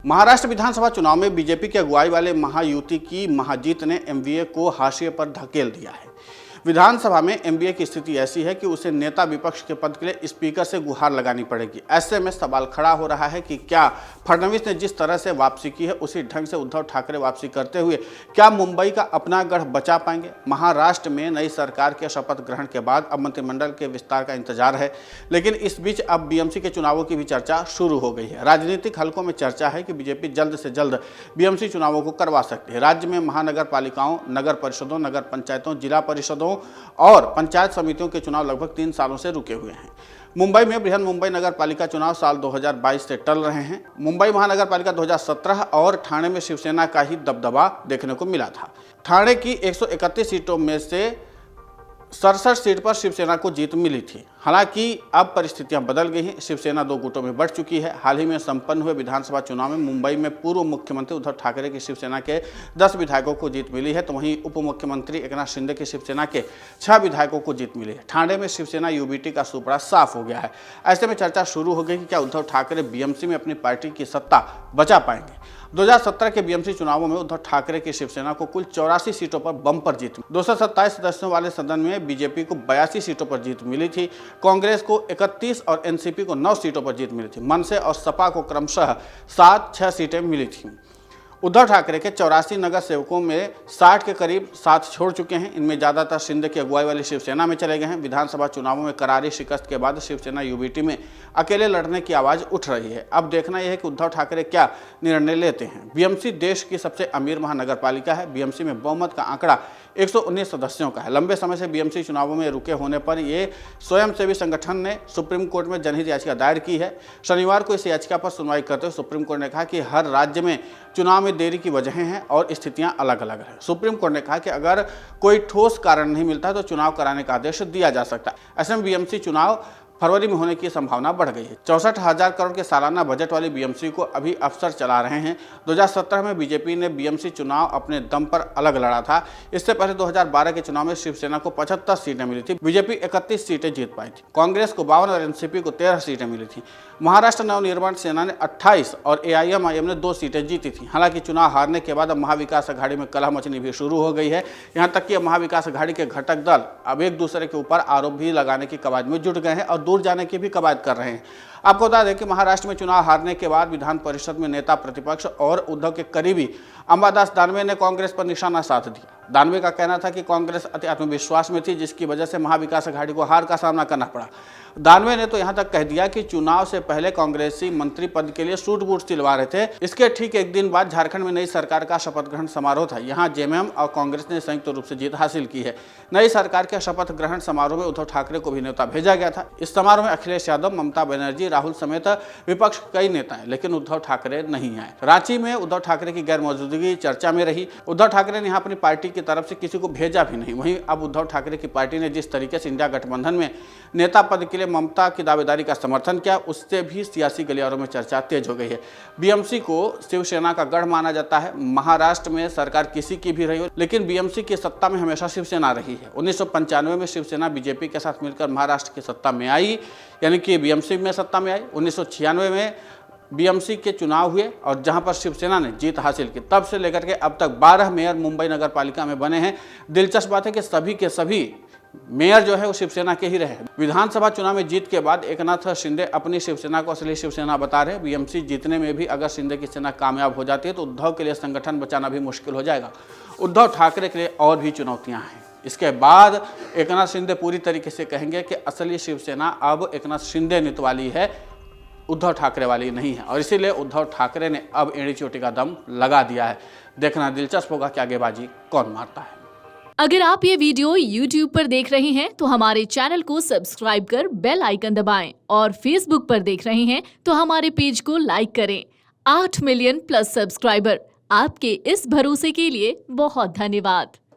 महाराष्ट्र विधानसभा चुनाव में बीजेपी की अगुवाई वाले महायुति की महाजीत ने एमवीए को हाशिए पर धकेल दिया है। विधानसभा में एमवीए की स्थिति ऐसी है कि उसे नेता विपक्ष के पद के लिए स्पीकर से गुहार लगानी पड़ेगी। ऐसे में सवाल खड़ा हो रहा है कि क्या फडणवीस ने जिस तरह से वापसी की है उसी ढंग से उद्धव ठाकरे वापसी करते हुए क्या मुंबई का अपना गढ़ बचा पाएंगे। महाराष्ट्र में नई सरकार के शपथ ग्रहण के बाद अब मंत्रिमंडल के विस्तार का इंतजार है, लेकिन इस बीच अब बीएमसी के चुनावों की भी चर्चा शुरू हो गई है। राजनीतिक हलकों में चर्चा है कि बीजेपी जल्द से जल्द बीएमसी चुनावों को करवा सकती है। राज्य में महानगर पालिकाओं, नगर परिषदों, नगर पंचायतों, जिला परिषदों और पंचायत समितियों के चुनाव लगभग 3 सालों से रुके हुए हैं। मुंबई में बृहन मुंबई नगर पालिका चुनाव साल 2022 से टल रहे हैं। मुंबई महानगर पालिका 2017 और ठाणे में शिवसेना का ही दबदबा देखने को मिला था। ठाणे की 131 सीटों में से 67 सीट पर शिवसेना को जीत मिली थी। हालांकि अब परिस्थितियां बदल गई हैं, शिवसेना 2 गुटों में बढ़ चुकी है। हाल ही में संपन्न हुए विधानसभा चुनाव में मुंबई में पूर्व मुख्यमंत्री उद्धव ठाकरे की शिवसेना के 10 विधायकों को जीत मिली है, तो वहीं उप मुख्यमंत्री एकनाथ शिंदे की शिवसेना के 6 विधायकों को जीत मिली है। ठाणे में शिवसेना यूबीटी का सुपड़ा साफ हो गया है। ऐसे में चर्चा शुरू हो गई कि क्या उद्धव ठाकरे बीएमसी में अपनी पार्टी की सत्ता बचा पाएंगे। 2017 के बीएमसी चुनावों में उद्धव ठाकरे की शिवसेना को कुल 84 सीटों पर बम्पर जीत, 227 सदस्यों वाले सदन में बीजेपी को 82 सीटों पर जीत मिली थी। कांग्रेस को 31 और एनसीपी को 9 सीटों पर जीत मिली थी। मनसे और सपा को क्रमशः 7-6 सीटें मिली थी। उद्धव ठाकरे के 84 नगर सेवकों में 60 के करीब साथ छोड़ चुके हैं। इनमें ज़्यादातर शिंदे की अगुवाई वाली शिवसेना में चले गए हैं। विधानसभा चुनावों में करारी शिकस्त के बाद शिवसेना यूबीटी में अकेले लड़ने की आवाज़ उठ रही है। अब देखना यह है कि उद्धव ठाकरे क्या निर्णय लेते हैं। बीएमसी देश की सबसे अमीर महानगर पालिका है। बीएमसी में बहुमत का आंकड़ा 119 सदस्यों का है। लंबे समय से बीएमसी चुनावों में रुके होने पर ये स्वयंसेवी संगठन ने सुप्रीम कोर्ट में जनहित याचिका दायर की है। शनिवार को इस याचिका पर सुनवाई करते हुए सुप्रीम कोर्ट ने कहा कि हर राज्य में चुनाव में देरी की वजहें हैं और स्थितियां अलग अलग हैं। सुप्रीम कोर्ट ने कहा कि अगर कोई ठोस कारण नहीं मिलता तो चुनाव कराने का आदेश दिया जा सकता है। ऐसे में बीएमसी चुनाव फरवरी में होने की संभावना बढ़ गई है। 64,000 करोड़ के सालाना बजट वाली बीएमसी को अभी अफसर चला रहे हैं। 2017 में बीजेपी ने बीएमसी चुनाव अपने दम पर अलग लड़ा था। इससे पहले 2012 के चुनाव में शिवसेना को 75 सीटें मिली थी। बीजेपी 31 सीटें जीत पाई थी। कांग्रेस को 52 और एनसीपी को 13 सीटें मिली थी। महाराष्ट्र नवनिर्माण सेना ने 28 और एआईएमआईएम ने 2 सीटें जीती थी। हालांकि चुनाव हारने के बाद अब महाविकास अघाड़ी में कलह मचनी भी शुरू हो गई है। यहाँ तक कि महाविकास अघाड़ी के घटक दल अब एक दूसरे के ऊपर आरोप भी लगाने की कवायद में जुट गए हैं और दूर जाने की भी कवायद कर रहे हैं। आपको बता दें कि महाराष्ट्र में चुनाव हारने के बाद विधान परिषद में नेता प्रतिपक्ष और उद्धव के करीबी अंबादास दानवे ने कांग्रेस पर निशाना साध दिया। दानवे का कहना था कि कांग्रेस अति आत्मविश्वास में थी, जिसकी वजह से महाविकास अघाड़ी को हार का सामना करना पड़ा। दानवे ने तो यहां तक कह दिया कि चुनाव से पहले कांग्रेसी मंत्री पद के लिए सूट बूट सिलवा रहे थे। इसके ठीक एक दिन बाद झारखंड में नई सरकार का शपथ ग्रहण समारोह था। यहां जेएमएम और कांग्रेस ने संयुक्त रूप से जीत हासिल की है। नई सरकार के शपथ ग्रहण समारोह में उद्धव ठाकरे को भी न्योता भेजा गया था। इस समारोह में अखिलेश यादव, ममता बनर्जी, राहुल समेत विपक्ष कई नेता हैं, लेकिन उद्धव ठाकरे नहीं आए। रांची में उद्धव ठाकरे की गैर मौजूदगी चर्चा में रही। उद्धव ठाकरे ने यहाँ अपनी पार्टी की तरफ से किसी को भेजा भी नहीं। वहीं अब उद्धव ठाकरे की पार्टी ने जिस तरीके से इंडिया गठबंधन में नेता पद के लिए ममता की दावेदारी का समर्थन किया, उससे भी सियासी गलियारों में चर्चा तेज हो गई है। बीएमसी को शिवसेना का गढ़ माना जाता है। महाराष्ट्र में सरकार किसी की भी रही हो, लेकिन बीएमसी की सत्ता में हमेशा शिवसेना रही है। 1995 में शिवसेना बीजेपी के साथ मिलकर महाराष्ट्र की सत्ता में आई, यानी कि बीएमसी में सत्ता में आई। 1996 में बीएमसी के चुनाव हुए और जहां पर शिवसेना ने जीत हासिल की। तब से लेकर के अब तक 12 मेयर मुंबई नगर पालिका में बने हैं। दिलचस्प बात है कि सभी के सभी मेयर जो है वो शिवसेना के ही रहे। विधानसभा चुनाव में जीत के बाद एकनाथ शिंदे अपनी शिवसेना को असली शिवसेना बता रहे हैं। बीएमसी जीतने में भी अगर शिंदे की सेना कामयाब हो जाती है तो उद्धव के लिए संगठन बचाना भी मुश्किल हो जाएगा। उद्धव ठाकरे के लिए और भी चुनौतियां हैं। इसके बाद एकनाथ शिंदे पूरी तरीके से कहेंगे कि असली शिवसेना अब एकनाथ शिंदे नेतृत्व वाली है, उद्धव ठाकरे वाली नहीं है, और इसीलिए उद्धव ठाकरे ने अब एड़ी चोटी का दम लगा दिया है। देखना दिलचस्प होगा कि आगे बाजी कौन मारता है। अगर आप ये वीडियो YouTube पर देख रहे हैं तो हमारे चैनल को सब्सक्राइब कर बेल आइकन दबाएं, और Facebook पर देख रहे हैं तो हमारे पेज को लाइक करें। 8 मिलियन प्लस सब्सक्राइबर, आपके इस भरोसे के लिए बहुत धन्यवाद।